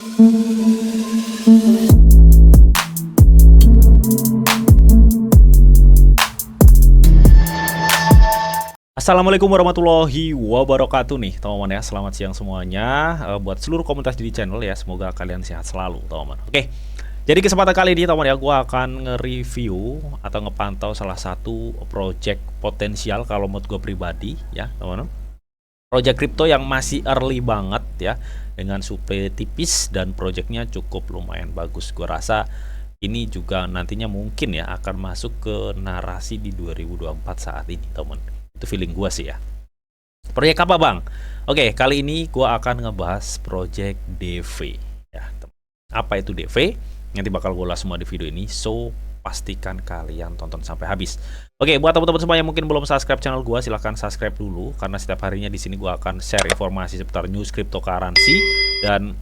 Assalamualaikum warahmatullahi wabarakatuh nih teman-teman ya. Selamat siang semuanya. Buat seluruh komunitas di channel ya, semoga kalian sehat selalu teman-teman. Oke, jadi kesempatan kali ini teman-teman ya, gue akan nge-review atau ngepantau salah satu project potensial kalau menurut gue pribadi ya teman-teman. Project crypto yang masih early banget ya, dengan supply tipis dan projectnya cukup lumayan bagus. Gue rasa ini juga nantinya mungkin ya akan masuk ke narasi di 2024 saat ini teman-teman. Itu feeling gua sih ya. Proyek apa bang? Oke, kali ini gua akan ngebahas project DV ya. Apa itu DV? Nanti bakal gua ulas semua di video ini, so pastikan kalian tonton sampai habis. Oke, buat teman-teman semua yang mungkin belum subscribe channel gua, silahkan subscribe dulu karena setiap harinya di sini gua akan share informasi seputar news cryptocurrency. Dan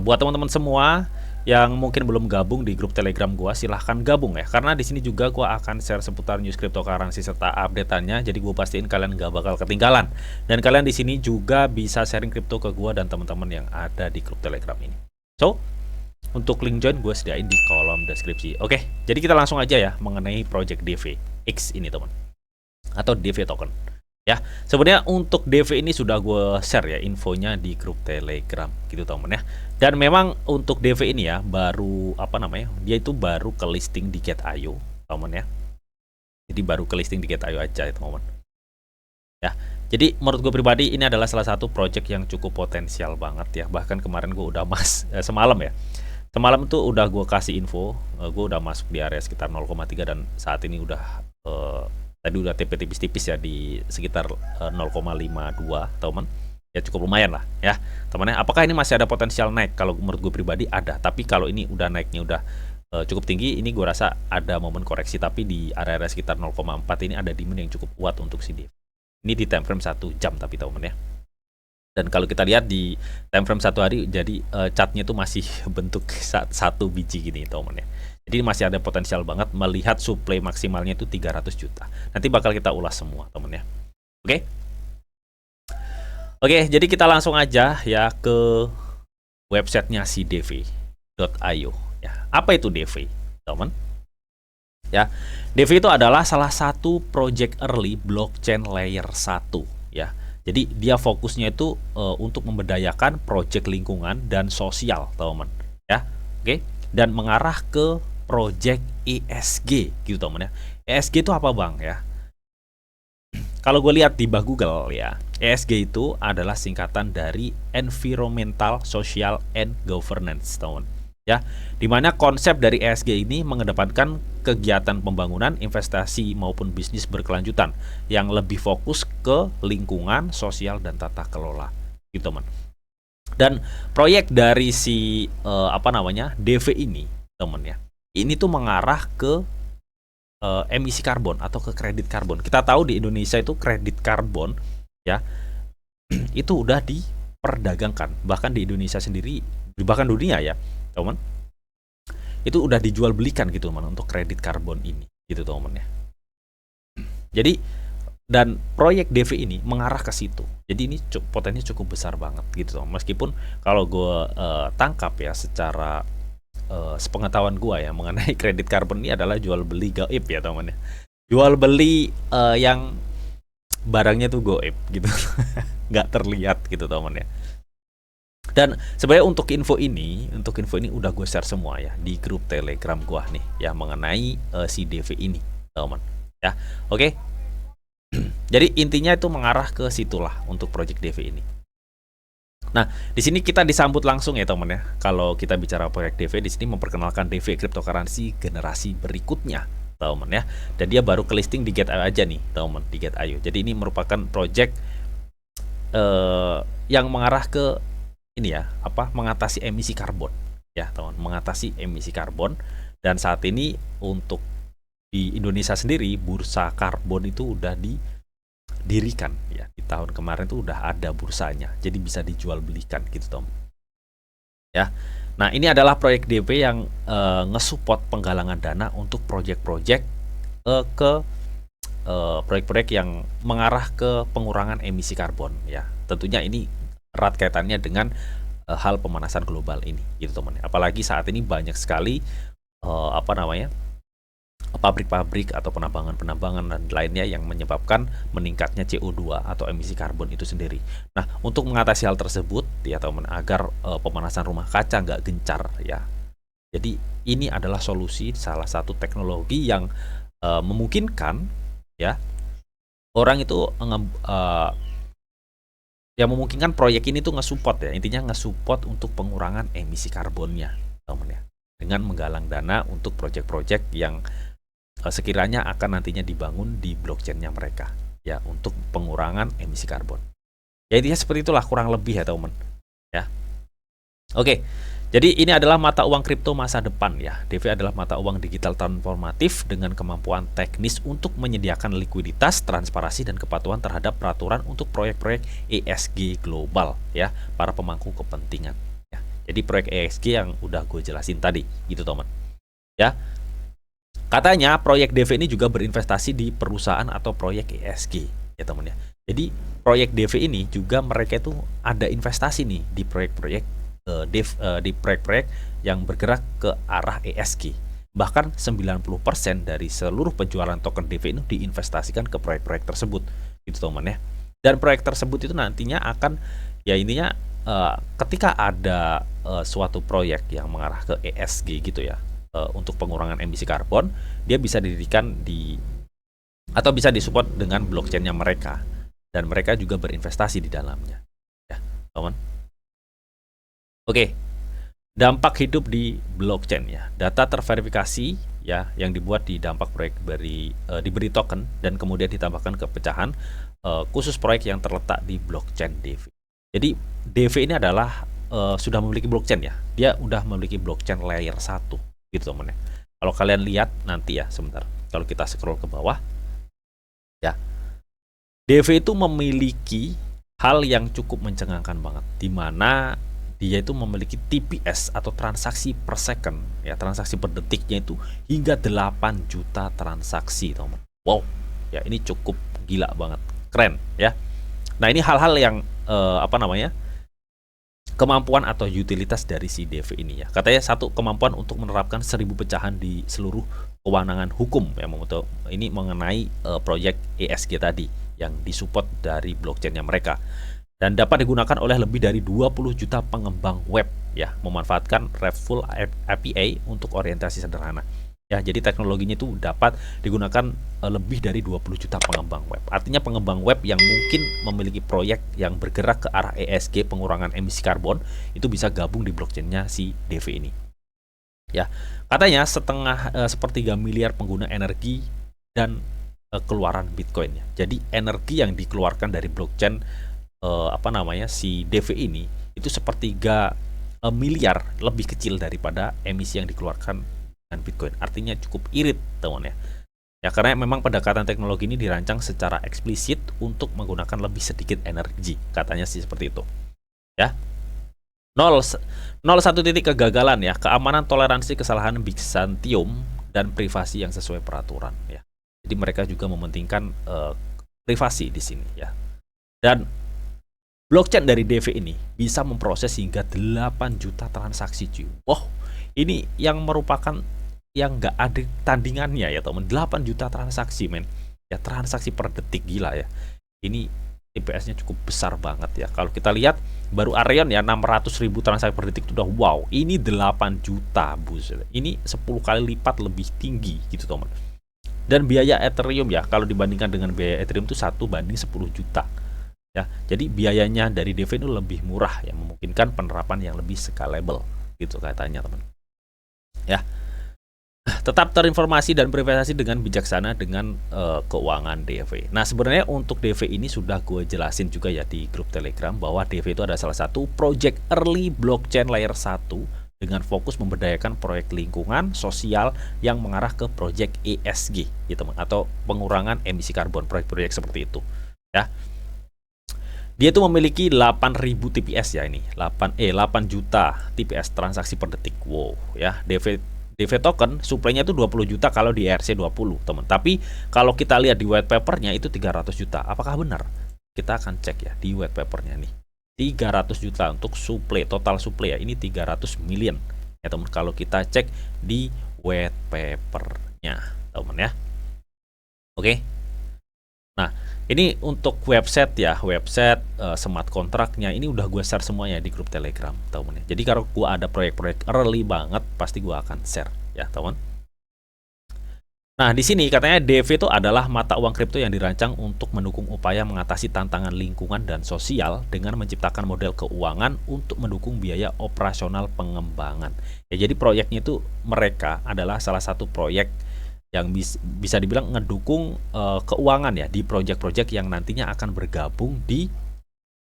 buat teman-teman semua yang mungkin belum gabung di grup Telegram gua, silahkan gabung ya, karena di sini juga gua akan share seputar news cryptocurrency serta update-annya. Jadi gua pastiin kalian nggak bakal ketinggalan. Dan kalian di sini juga bisa sharing kripto ke gua dan teman-teman yang ada di grup Telegram ini. So, untuk link join gue sediain di kolom deskripsi. Oke, jadi kita langsung aja ya mengenai project DV X ini teman, atau DV token. Ya, sebenarnya untuk DV ini sudah gue share ya infonya di grup Telegram gitu teman ya. Dan memang untuk DV ini ya baru dia itu baru ke listing di Get.io teman ya. Jadi baru ke listing di Get.io aja ya teman. Ya, jadi menurut gue pribadi ini adalah salah satu project yang cukup potensial banget ya. Bahkan kemarin gue udah semalam ya. Semalam tuh udah gue kasih info, gue udah masuk di area sekitar 0,3 dan saat ini udah tadi udah TP tipis-tipis ya di sekitar 0,52 teman. Ya cukup lumayan lah ya teman-teman. Apakah ini masih ada potensial naik? Kalau menurut gue pribadi ada, tapi kalau ini udah naiknya udah cukup tinggi, ini gue rasa ada momen koreksi. Tapi di area-area sekitar 0,4 ini ada demand yang cukup kuat untuk si DV. Ini di time frame 1 jam tapi teman-teman ya. Dan kalau kita lihat di time frame 1 hari, jadi chartnya itu masih bentuk satu biji gini teman-teman ya. Jadi masih ada potensial banget melihat supply maksimalnya itu 300 juta. Nanti bakal kita ulas semua teman ya. Oke. Oke, jadi kita langsung aja ya ke websitenya si DV.io ya. Apa itu DV, teman? Ya, DV itu adalah salah satu project early blockchain layer 1 ya. Jadi dia fokusnya itu untuk memberdayakan project lingkungan dan sosial, teman ya. Oke, dan mengarah ke project ESG gitu teman ya. ESG itu apa bang ya? Kalau gue lihat di Google ya, ESG itu adalah singkatan dari Environmental, Social, and Governance, teman. Ya, dimana konsep dari ESG ini mengedepankan kegiatan pembangunan, investasi maupun bisnis berkelanjutan yang lebih fokus ke lingkungan, sosial, dan tata kelola, gitu teman. Dan proyek dari si DV ini, teman ya, ini tuh mengarah ke emisi karbon atau ke kredit karbon. Kita tahu di Indonesia itu kredit karbon ya itu udah diperdagangkan, bahkan di Indonesia sendiri, bahkan dunia ya teman, itu udah dijual belikan gitu teman untuk kredit karbon ini gitu teman ya. Jadi dan proyek DV ini mengarah ke situ. Jadi ini potensinya cukup besar banget gitu teman. Meskipun kalau gue tangkap ya secara sepengetahuan gua ya mengenai kredit karbon ini adalah jual beli gaib ya teman ya. Jual beli yang barangnya tuh gaib gitu. Nggak terlihat gitu teman ya. Dan sebenarnya untuk info ini udah gue share semua ya di grup Telegram gua nih ya mengenai si DV ini teman ya. Oke. Jadi intinya itu mengarah ke situlah untuk project DV ini. Nah, di sini kita disambut langsung ya teman ya. Kalau kita bicara proyek DV, di sini memperkenalkan DV cryptocurrency generasi berikutnya, teman ya. Dan dia baru ke listing di Get.io aja nih, teman, di Get.io. Jadi ini merupakan project yang mengarah ke ini ya, mengatasi emisi karbon ya, teman, mengatasi emisi karbon. Dan saat ini untuk di Indonesia sendiri bursa karbon itu udah didirikan ya. Tahun kemarin tuh udah ada bursanya, jadi bisa dijual belikan gitu teman ya. Nah ini adalah proyek DV yang ngesupport penggalangan dana untuk proyek-proyek ke proyek-proyek yang mengarah ke pengurangan emisi karbon ya. Tentunya ini erat kaitannya dengan hal pemanasan global ini, gitu teman. Apalagi saat ini banyak sekali apa namanya, pabrik-pabrik atau penambangan-penambangan dan lainnya yang menyebabkan meningkatnya CO2 atau emisi karbon itu sendiri. Nah, untuk mengatasi hal tersebut ya teman, agar pemanasan rumah kaca nggak gencar ya. Jadi ini adalah solusi, salah satu teknologi yang memungkinkan ya orang itu yang memungkinkan proyek ini tuh nge-support ya, intinya nge-support untuk pengurangan emisi karbonnya teman ya, dengan menggalang dana untuk proyek-proyek yang sekiranya akan nantinya dibangun di blockchain-nya mereka ya, untuk pengurangan emisi karbon. Ya intinya seperti itulah kurang lebih ya teman ya. Oke, jadi ini adalah mata uang kripto masa depan ya. DeFi adalah mata uang digital transformatif dengan kemampuan teknis untuk menyediakan likuiditas, transparansi, dan kepatuhan terhadap peraturan untuk proyek-proyek ESG global ya, para pemangku kepentingan ya. Jadi proyek ESG yang udah gue jelasin tadi gitu teman ya. Katanya proyek DeFi ini juga berinvestasi di perusahaan atau proyek ESG ya teman ya. Jadi proyek DeFi ini juga mereka itu ada investasi nih di proyek-proyek di proyek-proyek yang bergerak ke arah ESG. Bahkan 90% dari seluruh penjualan token DeFi itu diinvestasikan ke proyek-proyek tersebut gitu teman ya. Dan proyek tersebut itu nantinya akan ya intinya ketika ada suatu proyek yang mengarah ke ESG gitu ya, untuk pengurangan emisi karbon, dia bisa didirikan di atau bisa disupport dengan blockchain-nya mereka, dan mereka juga berinvestasi di dalamnya ya teman. Oke, dampak hidup di blockchain ya, data terverifikasi ya yang dibuat di dampak proyek diberi token dan kemudian ditambahkan ke pecahan khusus proyek yang terletak di blockchain DeFi. Jadi DeFi ini adalah sudah memiliki blockchain ya, dia udah memiliki blockchain layer 1 gitu teman ya. Kalau kalian lihat nanti ya sebentar, kalau kita scroll ke bawah ya, DeFi itu memiliki hal yang cukup mencengangkan banget, di mana dia itu memiliki TPS atau transaksi per second ya, transaksi per detiknya itu hingga 8 juta transaksi teman. Wow ya, ini cukup gila banget, keren ya. Nah ini hal-hal yang apa namanya, kemampuan atau utilitas dari si DeFi ini ya. Katanya satu, kemampuan untuk menerapkan 1000 pecahan di seluruh kewenangan hukum ya, ini mengenai proyek ESG tadi yang disupport dari blockchainnya mereka, dan dapat digunakan oleh lebih dari 20 juta pengembang web ya, memanfaatkan RESTful API untuk orientasi sederhana ya. Jadi teknologinya itu dapat digunakan lebih dari 20 juta pengembang web. Artinya pengembang web yang mungkin memiliki proyek yang bergerak ke arah ESG, pengurangan emisi karbon, itu bisa gabung di blockchainnya si DeFi ini ya. Katanya sepertiga miliar pengguna energi dan keluaran Bitcoin ya. Jadi energi yang dikeluarkan dari blockchain apa namanya si DeFi ini itu sepertiga miliar lebih kecil daripada emisi yang dikeluarkan dengan Bitcoin. Artinya cukup irit teman ya. Ya karena memang pendekatan teknologi ini dirancang secara eksplisit untuk menggunakan lebih sedikit energi, katanya sih seperti itu. Ya. 0 titik kegagalan ya, keamanan, toleransi kesalahan Byzantium dan privasi yang sesuai peraturan ya. Jadi mereka juga mementingkan privasi di sini ya. Dan blockchain dari DeFi ini bisa memproses hingga 8 juta transaksi cuy. Wow, ini yang merupakan yang nggak ada tandingannya ya teman. 8 juta transaksi men. Ya transaksi per detik, gila ya. Ini TPS-nya cukup besar banget ya. Kalau kita lihat baru Arion ya 600.000 transaksi per detik itu udah wow. Ini 8 juta buset. Ini 10 kali lipat lebih tinggi gitu teman. Dan biaya Ethereum ya, kalau dibandingkan dengan biaya Ethereum itu 1 banding 10 juta. Ya, jadi biayanya dari DeFi itu lebih murah yang memungkinkan penerapan yang lebih scalable gitu katanya teman. Ya. Tetap terinformasi dan berinvestasi dengan bijaksana dengan keuangan DeFi. Nah, sebenarnya untuk DeFi ini sudah gue jelasin juga ya di grup Telegram bahwa DeFi itu adalah salah satu project early blockchain layer 1 dengan fokus memberdayakan proyek lingkungan sosial yang mengarah ke proyek ESG gitu teman, atau pengurangan emisi karbon, proyek-proyek seperti itu. Ya. Dia itu memiliki 8.000 TPS ya, ini 8 juta TPS transaksi per detik. Wow ya. DeFi token supply-nya itu 20 juta kalau di ERC20 teman. Tapi kalau kita lihat di white paper-nya itu 300 juta. Apakah benar? Kita akan cek ya di white paper-nya nih. 300 juta untuk suplai, total suplai ya. Ini 300 million ya teman, kalau kita cek di white papernya teman ya. Oke. Nah, ini untuk website ya, website smart kontraknya ini udah gue share semuanya di grup Telegram teman ya. Jadi kalau gue ada proyek-proyek early banget pasti gue akan share ya teman. Nah, di sini katanya DeFi itu adalah mata uang kripto yang dirancang untuk mendukung upaya mengatasi tantangan lingkungan dan sosial dengan menciptakan model keuangan untuk mendukung biaya operasional pengembangan. Ya, jadi proyeknya itu mereka adalah salah satu proyek yang bisa dibilang ngedukung keuangan ya di proyek-proyek yang nantinya akan bergabung di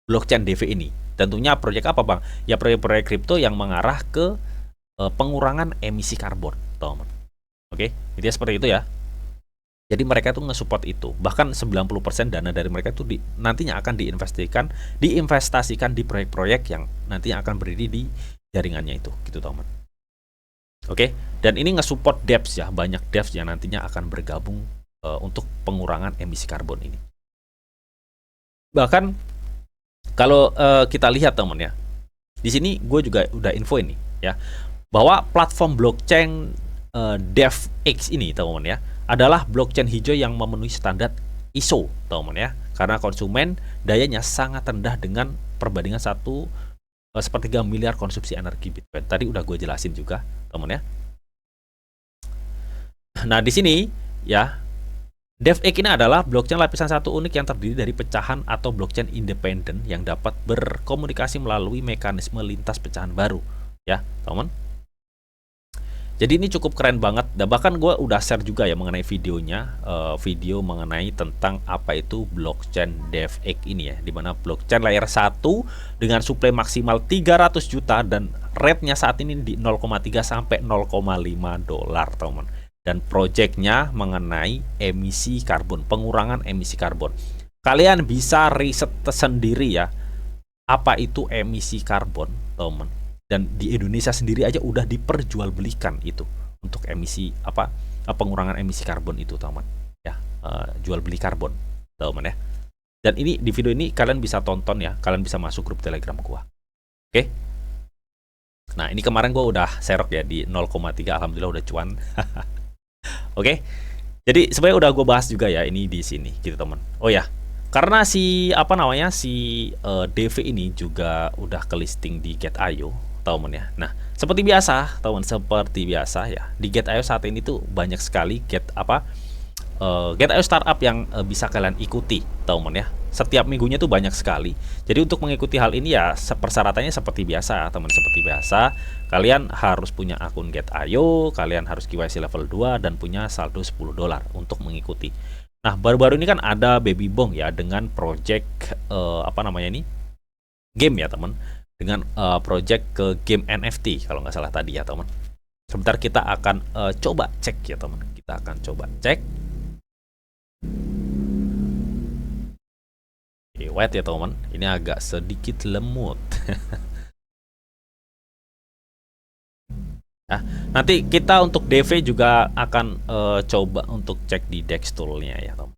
blockchain DeFi ini. Tentunya proyek apa, Bang? Ya proyek-proyek kripto yang mengarah ke pengurangan emisi karbon, teman. Oke, intinya seperti itu ya. Jadi mereka tuh nge-support itu. Bahkan 90% dana dari mereka tuh nantinya akan diinvestasikan di proyek-proyek yang nantinya akan berdiri di jaringannya itu, gitu teman. Oke, dan ini nge-support devs ya, banyak devs yang nantinya akan bergabung untuk pengurangan emisi karbon ini. Bahkan kalau kita lihat teman ya, di sini gue juga udah info ini ya, bahwa platform blockchain DevX ini teman ya adalah blockchain hijau yang memenuhi standar ISO teman ya, karena konsumen dayanya sangat rendah dengan perbandingan 1/3 miliar konsumsi energi Bitcoin. Tadi udah gue jelasin juga teman ya. Nah di sini ya, DevX ini adalah blockchain lapisan satu unik yang terdiri dari pecahan atau blockchain independen yang dapat berkomunikasi melalui mekanisme lintas pecahan baru ya teman. Jadi ini cukup keren banget, dan bahkan gue udah share juga ya mengenai videonya, video mengenai tentang apa itu blockchain DevX ini ya, dimana blockchain layer 1 dengan suplai maksimal 300 juta dan rate-nya saat ini di 0,3 sampai 0,5 dolar teman. Dan projectnya mengenai emisi karbon, pengurangan emisi karbon. Kalian bisa riset sendiri ya, apa itu emisi karbon teman. Dan di Indonesia sendiri aja udah diperjualbelikan itu untuk emisi pengurangan emisi karbon itu teman ya, jual beli karbon teman ya. Dan ini di video ini kalian bisa tonton ya, kalian bisa masuk grup Telegram gua. Oke. Nah ini kemarin gua udah serok ya di 0,3, alhamdulillah udah cuan. Oke. Jadi sebenarnya udah gue bahas juga ya ini di sini gitu teman. Oh ya, karena si DeFi ini juga udah ke listing di Get.io teman ya. Nah, seperti biasa ya, di Get.io saat ini tuh banyak sekali Get.io startup yang bisa kalian ikuti teman ya. Setiap minggunya tuh banyak sekali. Jadi untuk mengikuti hal ini ya persyaratannya seperti biasa teman, seperti biasa. Kalian harus punya akun Get.io, kalian harus KYC level 2 dan punya saldo 10 dolar untuk mengikuti. Nah, baru-baru ini kan ada Baby Bong ya dengan project game ya teman, dengan project ke game NFT kalau nggak salah tadi ya teman. Sebentar kita akan coba cek ya teman, kita akan coba cek. Wait ya teman, ini agak sedikit lemot. Nah, nanti kita untuk DeFi juga akan coba untuk cek di DEX toolnya ya teman.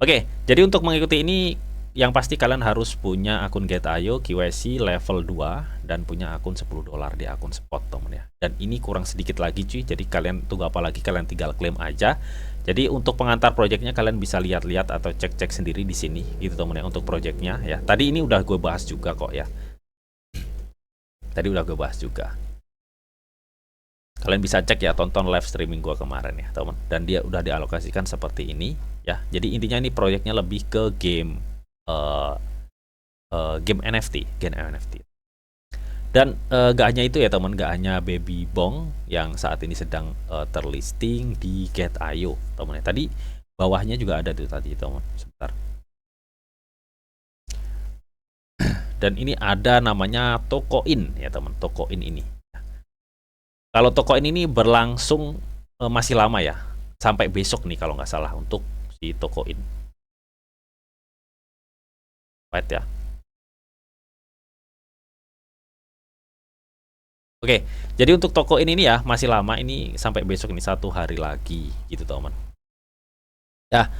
Oke, jadi untuk mengikuti ini yang pasti kalian harus punya akun Get.io KYC level 2 dan punya akun 10 dolar di akun spot teman ya. Dan ini kurang sedikit lagi cuy, jadi kalian tunggu apa lagi, kalian tinggal klaim aja. Jadi untuk pengantar projectnya kalian bisa lihat-lihat atau cek-cek sendiri di sini gitu teman ya untuk projectnya ya. Tadi ini udah gue bahas juga kok ya. Tadi udah gue bahas juga. Kalian bisa cek ya, tonton live streaming gue kemarin ya teman. Dan dia udah dialokasikan seperti ini ya. Jadi intinya ini proyeknya lebih ke game NFT. Dan gak hanya itu ya teman, gak hanya Baby Bong yang saat ini sedang terlisting di Get.io teman ya. Tadi bawahnya juga ada tuh tadi teman, sebentar. Dan ini ada namanya Tokoin ya teman, Tokoin ini. Kalau Tokoin ini berlangsung masih lama ya, sampai besok nih kalau nggak salah untuk si Tokoin. Right ya. Oke, jadi untuk Tokoin ini ya masih lama, ini sampai besok ini 1 hari lagi gitu teman. Ya,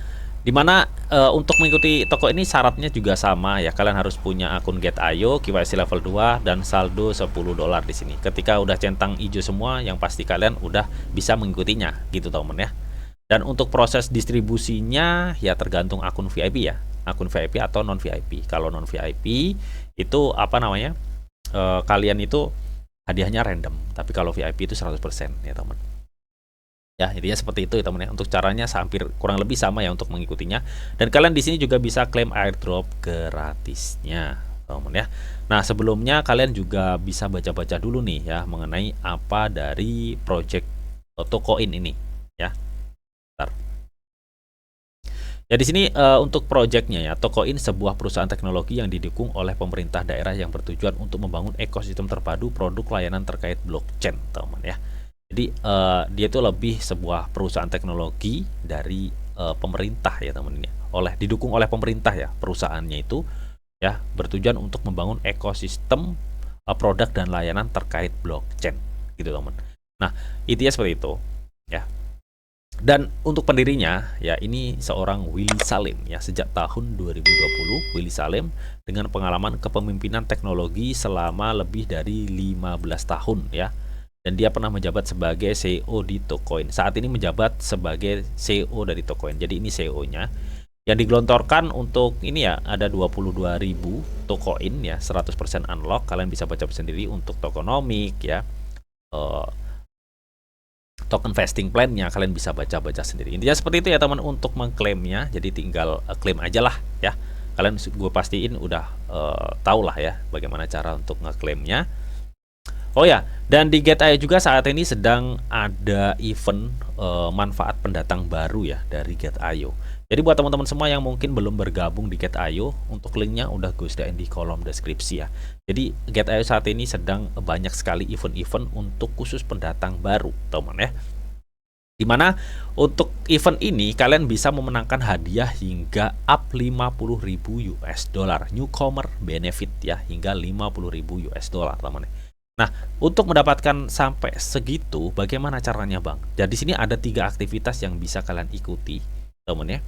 Dimana untuk mengikuti toko ini syaratnya juga sama ya, kalian harus punya akun Get.io, KYC level 2 dan saldo $10 di sini. Ketika udah centang hijau semua, yang pasti kalian udah bisa mengikutinya gitu teman ya. Dan untuk proses distribusinya ya tergantung akun VIP ya, akun VIP atau non VIP. Kalau non VIP itu apa namanya, kalian itu hadiahnya random, tapi kalau VIP itu 100% ya teman. Ya, intinya seperti itu ya teman ya. Untuk caranya hampir kurang lebih sama ya untuk mengikutinya. Dan kalian di sini juga bisa klaim airdrop gratisnya, teman ya. Nah, sebelumnya kalian juga bisa baca-baca dulu nih ya mengenai apa dari project Tokoin ini ya. Bentar. Ya di sini untuk projectnya ya, Tokoin sebuah perusahaan teknologi yang didukung oleh pemerintah daerah yang bertujuan untuk membangun ekosistem terpadu produk layanan terkait blockchain, teman ya. Jadi dia itu lebih sebuah perusahaan teknologi dari pemerintah ya teman ini, didukung oleh pemerintah ya perusahaannya itu ya, bertujuan untuk membangun ekosistem produk dan layanan terkait blockchain gitu teman. Nah intinya seperti itu ya. Dan untuk pendirinya ya ini seorang Willy Salim ya, sejak tahun 2020 Willy Salim dengan pengalaman kepemimpinan teknologi selama lebih dari 15 tahun ya. Dan dia pernah menjabat sebagai CEO di Tokoin. Saat ini menjabat sebagai CEO dari Tokoin. Jadi ini CEO-nya. Yang digelontorkan untuk ini ya ada 22.000 Tokoin ya, 100% unlock. Kalian bisa baca sendiri untuk tokenomic ya. Token vesting plan-nya kalian bisa baca-baca sendiri. Intinya seperti itu ya teman untuk mengklaimnya. Jadi tinggal klaim aja lah ya. Kalian gue pastiin udah tahu lah ya bagaimana cara untuk ngeklaimnya. Oh ya, dan di Get.io juga saat ini sedang ada event manfaat pendatang baru ya dari Get.io. Jadi buat teman-teman semua yang mungkin belum bergabung di Get.io, untuk linknya udah gue sediain di kolom deskripsi ya. Jadi Get.io saat ini sedang banyak sekali event-event untuk khusus pendatang baru, teman ya. Dimana untuk event ini kalian bisa memenangkan hadiah hingga up 50.000 US dollar, newcomer benefit ya, hingga 50.000 US dollar teman ya. Nah, untuk mendapatkan sampai segitu, bagaimana caranya, Bang? Jadi sini ada 3 aktivitas yang bisa kalian ikuti, teman ya.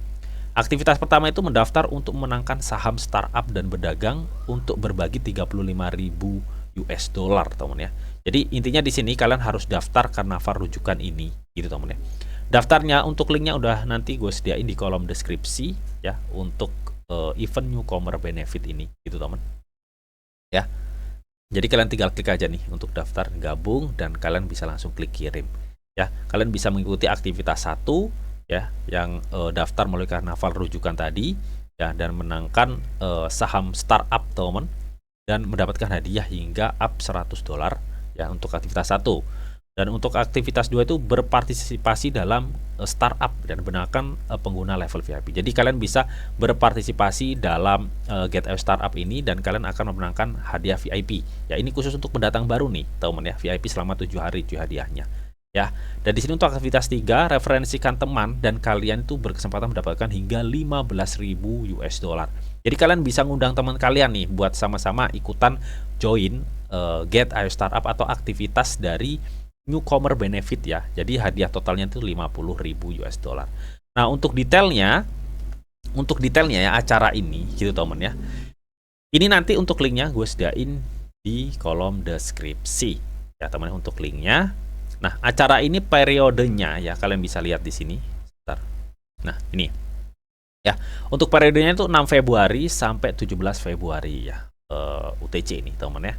Aktivitas pertama itu mendaftar untuk memenangkan saham startup dan berdagang untuk berbagi 35.000 US dollar, teman ya. Jadi intinya di sini kalian harus daftar karena Carnaval rujukan ini, gitu teman ya. Daftarnya untuk linknya udah nanti gue sediain di kolom deskripsi ya untuk event newcomer benefit ini, gitu teman. Ya. Jadi kalian tinggal klik aja nih untuk daftar gabung dan kalian bisa langsung klik kirim. Ya, kalian bisa mengikuti aktivitas 1 ya yang daftar melalui Carnaval rujukan tadi ya dan menangkan saham startup teman dan mendapatkan hadiah hingga up 100 dolar ya untuk aktivitas 1. Dan untuk aktivitas 2 itu berpartisipasi dalam startup dan benarkan pengguna level VIP. Jadi kalian bisa berpartisipasi dalam Get.io startup ini dan kalian akan memenangkan hadiah VIP. Ya ini khusus untuk pendatang baru nih, teman ya. VIP selama 7 hari itu hadiahnya. Ya. Dan di sini untuk aktivitas 3, referensikan teman dan kalian itu berkesempatan mendapatkan hingga 15.000 US dollar. Jadi kalian bisa ngundang teman kalian nih buat sama-sama ikutan join Get.io startup atau aktivitas dari newcomer benefit ya. Jadi hadiah totalnya itu 50.000 US dollar. Nah, untuk detailnya ya acara ini gitu teman ya. Ini nanti untuk linknya gue sediain di kolom deskripsi ya teman untuk linknya. Nah, acara ini periodenya ya kalian bisa lihat di sini. Bentar. Nah, ini. Ya, untuk periodenya itu 6 Februari sampai 17 Februari ya. UTC ini teman ya.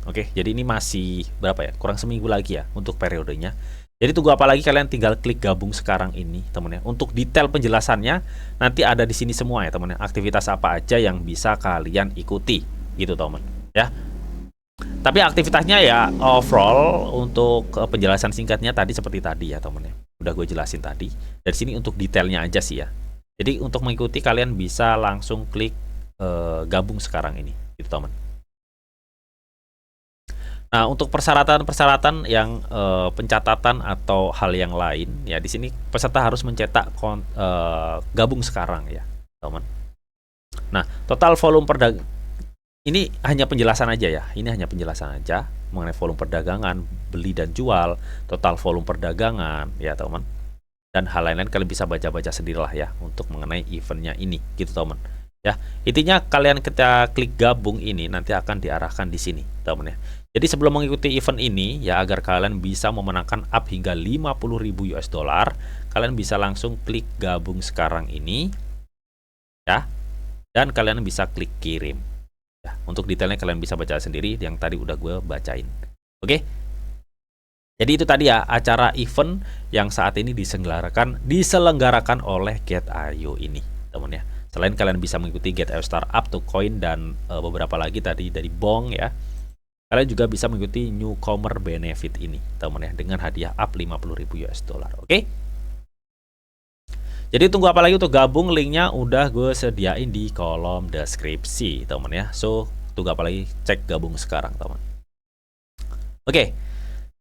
Oke, jadi ini masih berapa ya? Kurang seminggu lagi ya untuk periodenya. Jadi tunggu apa lagi, kalian tinggal klik gabung sekarang ini, teman ya. Untuk detail penjelasannya nanti ada di sini semua ya, teman ya. Aktivitas apa aja yang bisa kalian ikuti, gitu, teman ya. Tapi aktivitasnya ya overall untuk penjelasan singkatnya tadi seperti tadi ya, teman ya. Udah gue jelasin tadi. Dari sini untuk detailnya aja sih ya. Jadi untuk mengikuti kalian bisa langsung klik gabung sekarang ini, gitu, teman. Nah, untuk persyaratan-persyaratan yang pencatatan atau hal yang lain, ya di sini peserta harus mencetak gabung sekarang ya, teman. Nah, total volume perdagangan ini hanya penjelasan aja ya. Ini hanya penjelasan aja mengenai volume perdagangan, beli dan jual, total volume perdagangan, ya teman. dan hal lain-lain kalian bisa baca-baca sendirilah ya untuk mengenai eventnya ini gitu teman ya. Intinya kalian ketika klik gabung ini nanti akan diarahkan di sini teman ya. Jadi sebelum mengikuti event ini ya, agar kalian bisa memenangkan up hingga 50.000 US dollar, kalian bisa langsung klik gabung sekarang ini ya, dan kalian bisa klik kirim ya. Untuk detailnya kalian bisa baca sendiri yang tadi udah gue bacain. Oke, jadi itu tadi ya acara event yang saat ini diselenggarakan oleh Get.io ini teman ya. Selain kalian bisa mengikuti Get.io Startup to Coin dan beberapa lagi tadi dari Bong ya, kalian juga bisa mengikuti newcomer benefit ini teman ya, dengan hadiah up 50.000 US dollar. Oke, jadi tunggu apa lagi untuk gabung, linknya udah gue sediain di kolom deskripsi teman ya. So tunggu apa lagi, cek gabung sekarang teman. Oke,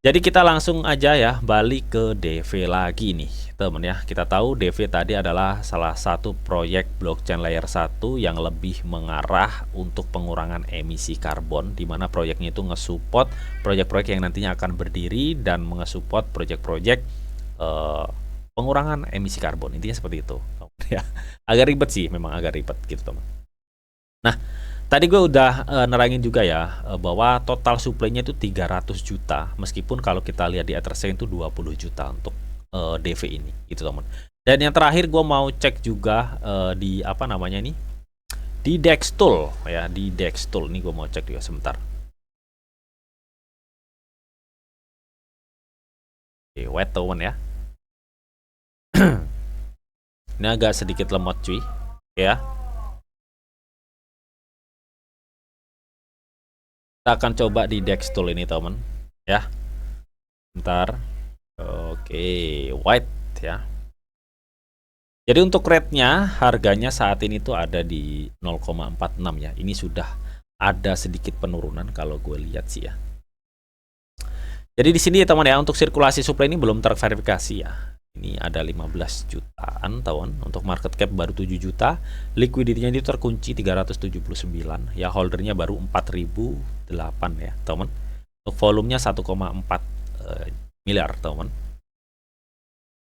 jadi kita langsung aja ya balik ke DV lagi nih teman ya. Kita tahu DV tadi adalah salah satu proyek blockchain layer 1 yang lebih mengarah untuk pengurangan emisi karbon, di mana proyeknya itu nge-support proyek-proyek yang nantinya akan berdiri dan nge-support proyek-proyek pengurangan emisi karbon. Intinya seperti itu ya. Agak ribet sih, memang agak ribet gitu teman. Nah, tadi gue udah nerangin juga ya bahwa total supply-nya itu 300 juta, meskipun kalau kita lihat di Etherchain itu 20 juta untuk DV ini gitu teman. Dan yang terakhir gue mau cek juga di apa namanya ini, di Dextool ya, di Dextool ini gue mau cek juga sebentar. Oke, wait teman ya. Ini agak sedikit lemot cuy ya. Kita akan coba di Dextool ini teman ya. Bentar. Oke, white ya. Jadi untuk rate-nya, harganya saat ini tuh ada di 0,46 ya. Ini sudah ada sedikit penurunan kalau gue lihat sih ya. Jadi di sini ya teman ya, untuk sirkulasi supply ini belum terverifikasi ya. Ini ada 15 jutaan tahun, untuk market cap baru 7 juta, liquidity-nya itu terkunci 379 ya, holdernya baru 4008 ya teman. Untuk volumenya 1,4 miliar teman,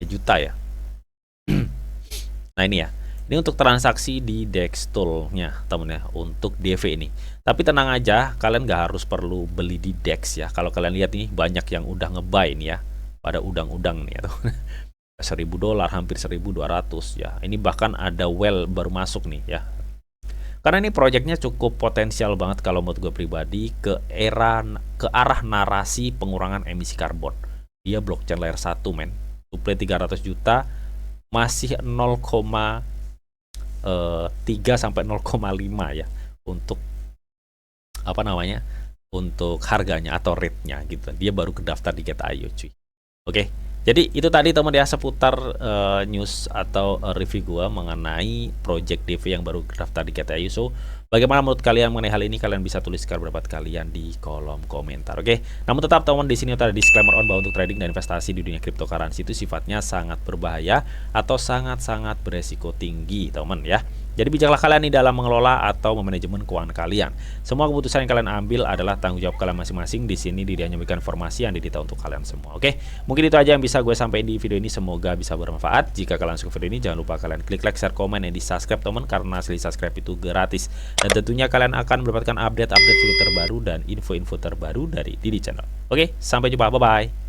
juta ya. Nah ini ya, ini untuk transaksi di Dextool-nya teman ya, untuk DV ini. Tapi tenang aja, kalian nggak harus perlu beli di Dex ya. Kalau kalian lihat nih, banyak yang udah ngebuy nih ya, pada udang-udang nih ya teman. $1.000, hampir 1.200 ya. Ini bahkan ada well baru masuk nih ya. Karena ini proyeknya cukup potensial banget kalau menurut gue pribadi ke arah narasi pengurangan emisi karbon. Dia blockchain layer 1 men. Supply 300 juta masih 0,3 sampai 0,5 ya untuk apa namanya? Untuk harganya atau rate-nya gitu. Dia baru kedaftar di Get.io cuy. Oke. Jadi itu tadi teman ya, seputar news atau review gua mengenai project DV yang baru terdaftar di Get.io. So, bagaimana menurut kalian mengenai hal ini? Kalian bisa tuliskan pendapat kalian di kolom komentar. Oke. Namun tetap teman, di sini ada disclaimer on bahwa untuk trading dan investasi di dunia cryptocurrency itu sifatnya sangat berbahaya atau sangat-sangat beresiko tinggi, teman ya. Jadi bijaklah kalian di dalam mengelola atau memanajemen keuangan kalian. Semua keputusan yang kalian ambil adalah tanggung jawab kalian masing-masing. Di sini dia hanya memberikan informasi yang didata untuk kalian semua. Oke, mungkin itu aja yang bisa gue sampaikan di video ini. Semoga bisa bermanfaat. Jika kalian suka video ini, jangan lupa kalian klik like, share, komen, dan di subscribe teman, karena asli subscribe itu gratis. Dan tentunya kalian akan mendapatkan update video terbaru dan info-info terbaru dari Didi Channel. Oke, sampai jumpa. Bye bye.